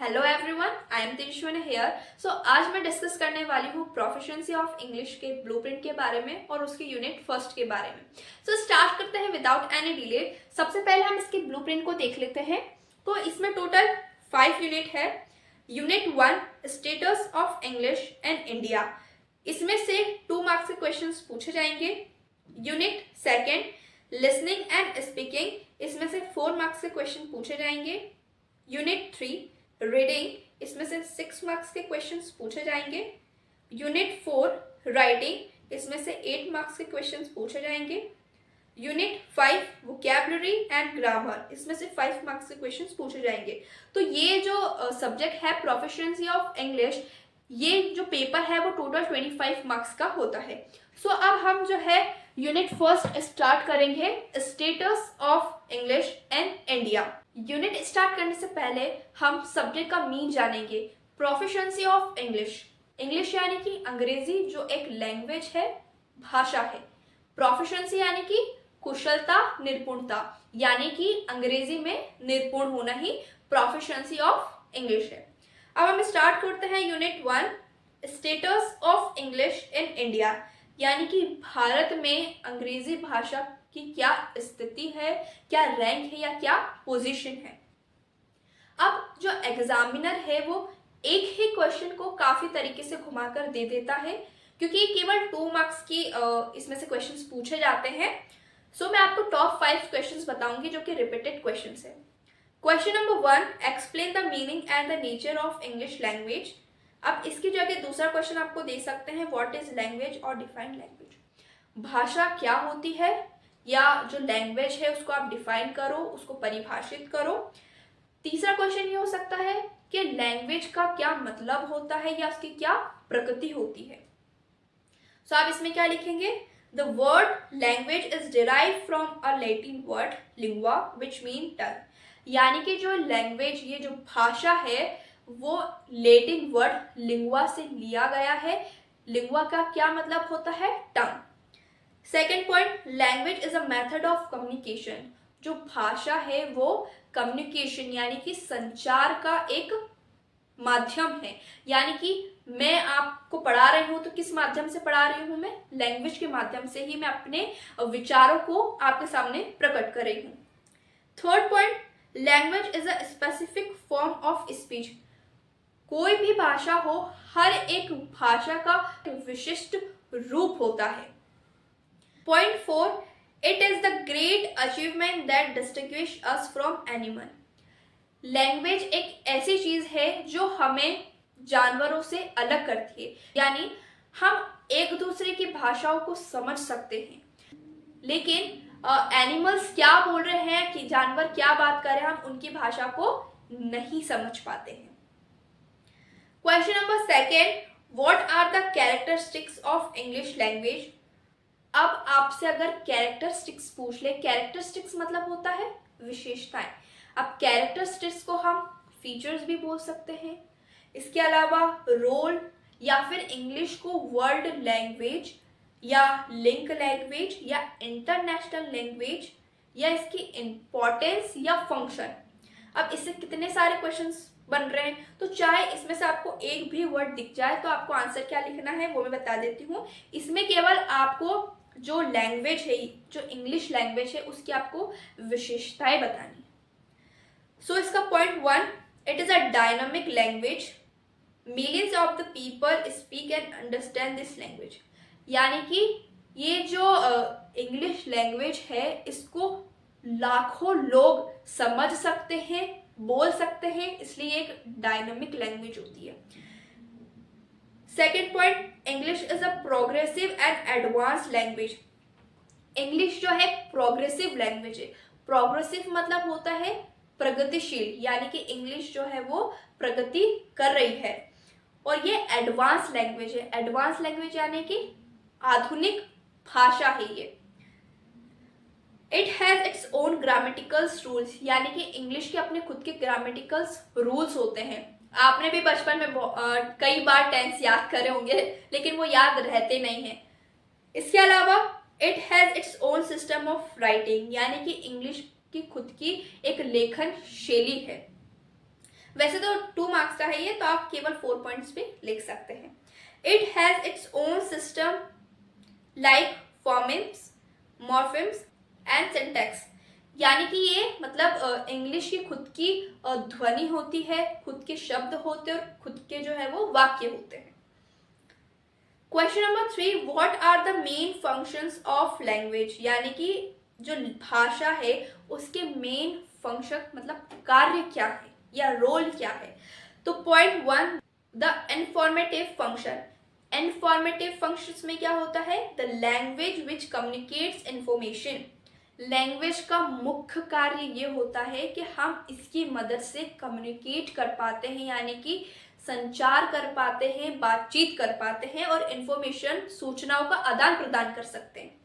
Hello everyone, I am Tejaswini here. So आज मैं discuss करने वाली हूँ प्रोफिशिएंसी ऑफ इंग्लिश के ब्लूप्रिंट के बारे में और उसके यूनिट फर्स्ट के बारे में। सो स्टार्ट करते हैं विदाउट एनी डिले। सबसे पहले हम इसके ब्लूप्रिंट को देख लेते हैं। तो इसमें टोटल 5 यूनिट है। Unit 1 status of English in India, इसमें से 2 मार्क्स के क्वेश्चन पूछे जाएंगे। यूनिट 2 लिसनिंग एंड स्पीकिंग, इसमें से 4 मार्क्स के क्वेश्चन पूछे जाएंगे। यूनिट 3 रीडिंग, इसमें से 6 मार्क्स के क्वेश्चंस पूछे जाएंगे। यूनिट 4 राइटिंग, इसमें से 8 मार्क्स के क्वेश्चंस पूछे जाएंगे। यूनिट 5 वोकैबुलरी एंड ग्रामर, इसमें से 5 मार्क्स के क्वेश्चंस पूछे जाएंगे। तो ये जो सब्जेक्ट है प्रोफिशिएंसी ऑफ इंग्लिश, ये जो पेपर है वो टोटल 25 मार्क्स का होता है। सो अब हम जो है यूनिट फर्स्ट स्टार्ट करेंगे, status of English in India. Unit start करने से पहले हम सब्जेक्ट का मीन जानेंगे। प्रोफिशिएंसी ऑफ इंग्लिश, इंग्लिश यानी कि अंग्रेजी जो एक लैंग्वेज है, भाषा है। प्रोफिशिएंसी यानी कि कुशलता, निपुणता, यानी कि अंग्रेजी में निपुण होना ही प्रोफिशिएंसी ऑफ इंग्लिश है। अब हम स्टार्ट करते हैं unit 1 status of English in India, यानी कि भारत में अंग्रेजी भाषा की क्या स्थिति है, क्या रैंक है या क्या पोजीशन है। अब जो एग्जामिनर है वो एक ही क्वेश्चन को काफी तरीके से घुमाकर दे देता है, क्योंकि केवल 2 मार्क्स की इसमें से क्वेश्चंस पूछे जाते हैं। सो मैं आपको टॉप 5 क्वेश्चंस बताऊंगी जो कि रिपीटेड क्वेश्चंस है। Question number 1, explain the meaning and the nature of English language. अब इसकी जगह दूसरा क्वेश्चन आपको दे सकते हैं, व्हाट इज लैंग्वेज और डिफाइन लैंग्वेज। भाषा क्या होती है, या जो लैंग्वेज है उसको आप डिफाइन करो, उसको परिभाषित करो। तीसरा क्वेश्चन ये हो सकता है कि लैंग्वेज का क्या मतलब होता है या उसकी क्या प्रकृति होती है। सो आप इसमें क्या लिखेंगे, the word language is derived from a Latin word lingua which mean tongue, यानी कि जो लैंग्वेज, ये जो भाषा है वो लैटिन वर्ड लिंग्वा से लिया गया है। लिंग्वा का क्या मतलब होता है, tongue. Second point, language is a method of communication, जो भाषा है वो कम्युनिकेशन यानी कि संचार का एक माध्यम है। यानी कि मैं आपको पढ़ा रही हूँ तो किस माध्यम से पढ़ा रही हूँ, मैं लैंग्वेज के माध्यम से ही मैं अपने विचारों को आपके सामने प्रकट कर रही हूँ। Third point, language is a specific form of speech, कोई भी भाषा हो हर एक भाषा का विशिष्ट रूप होता है। Point 4, it is the great achievement that distinguish us from animal. Language एक ऐसी चीज है जो हमें जानवरों से अलग करती है, यानी हम एक दूसरे की भाषाओं को समझ सकते हैं, लेकिन एनिमल्स क्या बोल रहे हैं, कि जानवर क्या बात कर रहे हैं, हम उनकी भाषा को नहीं समझ पाते हैं। Question number 2, what are the characteristics of English language. अब आपसे अगर कैरेक्टरिस्टिक्स पूछ ले, कैरेक्टरिस्टिक्स मतलब होता है विशेषताएं। अब कैरेक्टरिस्टिक्स को हम फीचर्स भी बोल सकते हैं। इसके अलावा रोल, या फिर इंग्लिश को वर्ल्ड लैंग्वेज या लिंक लैंग्वेज या इंटरनेशनल लैंग्वेज, या इसकी इंपॉर्टेंस या फंक्शन। अब इससे कितने सारे क्वेश्चंस बन रहे हैं, तो चाहे इसमें से आपको एक भी वर्ड दिख जाए तो आपको आंसर क्या लिखना है वो मैं बता देती हूँ। इसमें केवल आपको जो लैंग्वेज है, जो इंग्लिश लैंग्वेज है, उसकी आपको विशेषताएं बतानी है। सो इसका point 1, it is a dynamic language, millions of the people speak and understand this language, यानी कि ये जो इंग्लिश लैंग्वेज है इसको लाखों लोग समझ सकते हैं, बोल सकते हैं, इसलिए एक डायनामिक लैंग्वेज होती है। Second point, English is a progressive and advance language. English जो है प्रोग्रेसिव लैंग्वेज है। प्रोग्रेसिव मतलब होता है प्रगतिशील, यानी कि इंग्लिश जो है वो प्रगति कर रही है। और ये एडवांस लैंग्वेज है। एडवांस लैंग्वेज यानी कि आधुनिक भाषा है ये। It has its own grammaticals rules, यानी कि इंग्लिश के अपने खुद के ग्रामेटिकल्स रूल्स होते हैं। आपने भी बचपन में कई बार टेंस याद करे होंगे, लेकिन वो याद रहते नहीं हैं। इसके अलावा it has its own system of writing, यानी कि इंग्लिश की खुद की एक लेखन शैली है। वैसे तो 2 मार्क्स का है ये, तो आप केवल 4 पॉइंट्स भी लिख सकते हैं। It has its own system like forms, morphemes and syntax, यानी कि ये मतलब इंग्लिश की खुद की ध्वनि होती है, खुद के शब्द होते हैं और खुद के जो है वो वाक्य होते हैं। Question number 3, what are the main functions of language, यानी कि जो भाषा है उसके मेन फंक्शन मतलब कार्य क्या है या रोल क्या है। तो point 1, the informative function. Informative functions में क्या होता है, the language which communicates information. Language का मुख्य कार्य ये होता है कि हम इसकी मदद से कम्युनिकेट कर पाते हैं, यानी कि संचार कर पाते हैं, बातचीत कर पाते हैं और इंफॉर्मेशन, सूचनाओं का आदान प्रदान कर सकते हैं।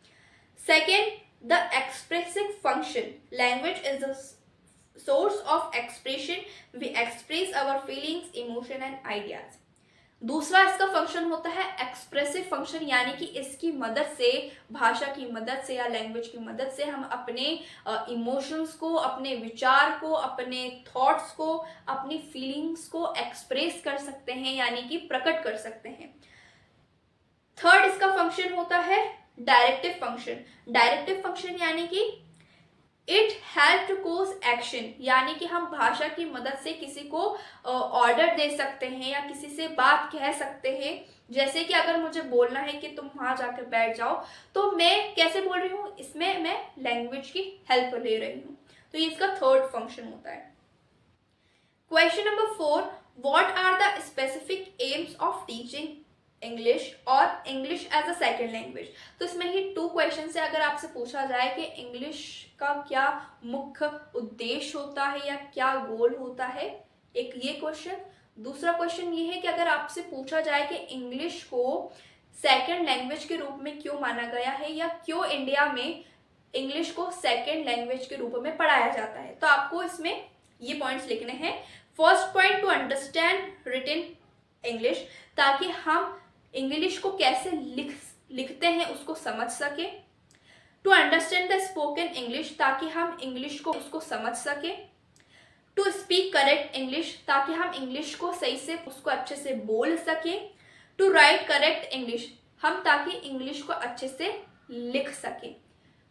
Second, the expressive function. Language is the source of expression, we express our feelings, emotion and ideas. दूसरा इसका फंक्शन होता है एक्सप्रेसिव फंक्शन, यानी कि इसकी मदद से, भाषा की मदद से या लैंग्वेज की मदद से हम अपने इमोशंस को, अपने विचार को, अपने थॉट्स को, अपनी फीलिंग्स को एक्सप्रेस कर सकते हैं, यानी कि प्रकट कर सकते हैं। थर्ड इसका फंक्शन होता है डायरेक्टिव फंक्शन। डायरेक्टिव फंक्शन यानी कि it help to cause action, यानी कि हम भाषा की मदद से किसी को ऑर्डर दे सकते हैं या किसी से बात कह सकते हैं। जैसे कि अगर मुझे बोलना है कि तुम वहां जाकर बैठ जाओ, तो मैं कैसे बोल रही हूँ, इसमें मैं लैंग्वेज की हेल्प ले रही हूँ। तो ये इसका थर्ड फंक्शन होता है। Question number 4, what are the specific aims of teaching English और English as a second language. तो इसमें ही 2 क्वेश्चन से अगर आपसे पूछा जाए कि इंग्लिश का क्या मुख्य उद्देश्य होता है या क्या गोल होता है, एक ये क्वेश्चन। दूसरा क्वेश्चन ये है कि अगर आपसे पूछा जाए कि इंग्लिश को सेकेंड लैंग्वेज के रूप में क्यों माना गया है या क्यों इंडिया में इंग्लिश को सेकेंड लैंग्वेज के रूप में पढ़ाया जाता है, तो आपको इसमें ये पॉइंट्स लिखने हैं। First point, to understand written English, ताकि हम इंग्लिश को कैसे लिखते हैं उसको समझ सके। To understand the spoken English, ताकि हम इंग्लिश को उसको समझ सके। टू स्पीक करेक्ट इंग्लिश, ताकि हम इंग्लिश को सही से उसको अच्छे से बोल सके। टू राइट करेक्ट इंग्लिश, हम ताकि इंग्लिश को अच्छे से लिख सके।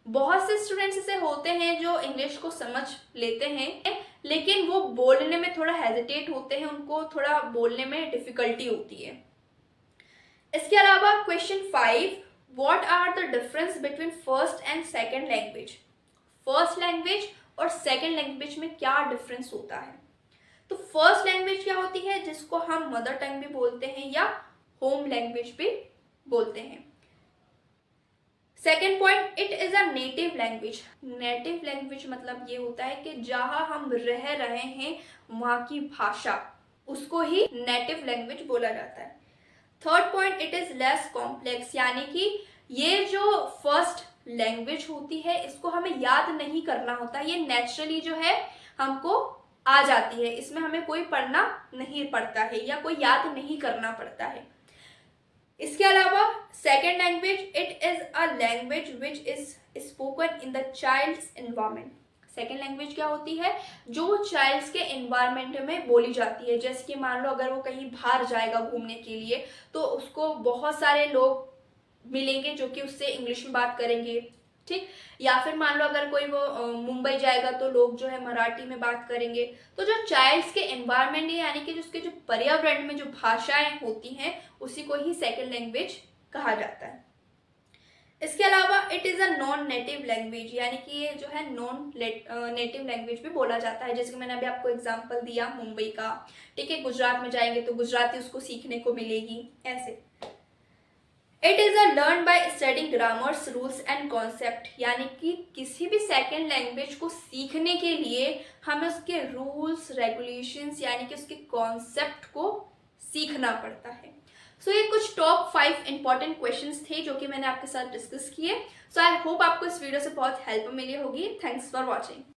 बहुत से स्टूडेंट्स ऐसे होते हैं जो इंग्लिश को समझ लेते हैं लेकिन वो बोलने में थोड़ा हेजिटेट होते हैं, उनको थोड़ा बोलने में डिफिकल्टी होती है। इसके अलावा question 5, what are the difference between first and second language. First language और सेकेंड लैंग्वेज में क्या डिफरेंस होता है। तो फर्स्ट लैंग्वेज क्या होती है, जिसको हम मदर टंग भी बोलते हैं या होम लैंग्वेज भी बोलते हैं। Second point, it is a native language. Native language मतलब ये होता है कि जहां हम रह रहे हैं वहां की भाषा, उसको ही नेटिव लैंग्वेज बोला जाता है। Third point, it is less complex, यानी कि ये जो फर्स्ट लैंग्वेज होती है इसको हमें याद नहीं करना होता, ये नेचुरली जो है हमको आ जाती है, इसमें हमें कोई पढ़ना नहीं पड़ता है या कोई याद नहीं करना पड़ता है। इसके अलावा second language, it is a language which is spoken in the child's environment. Second language क्या होती है, जो चाइल्ड्स के एनवायरनमेंट में बोली जाती है। जैसे कि मान लो अगर वो कहीं बाहर जाएगा घूमने के लिए, तो उसको बहुत सारे लोग मिलेंगे जो कि उससे इंग्लिश में बात करेंगे, ठीक। या फिर मान लो अगर कोई वो मुंबई जाएगा तो लोग जो है मराठी में बात करेंगे। तो जो चाइल्ड्स के एनवायरनमेंट है, यानी कि उसके जो पर्यावरण में जो भाषाएं होती हैं, उसी को ही सेकेंड लैंग्वेज कहा जाता है। इसके अलावा it is a non native language, यानी कि ये जो है नॉन नेटिव लैंग्वेज भी बोला जाता है। जैसे कि मैंने अभी आपको एग्जांपल दिया मुंबई का, ठीक है। गुजरात में जाएंगे तो गुजराती उसको सीखने को मिलेगी, ऐसे। It is a learn by studying grammars, rules and concept, यानी कि किसी भी सेकेंड लैंग्वेज को सीखने के लिए हमें उसके रूल्स, रेगुलेशंस, यानी कि उसके कॉन्सेप्ट को सीखना पड़ता है। सो ये कुछ टॉप 5 इंपॉर्टेंट क्वेश्चंस थे जो कि मैंने आपके साथ डिस्कस किए। सो आई होप आपको इस वीडियो से बहुत हेल्प मिली होगी। Thanks for watching.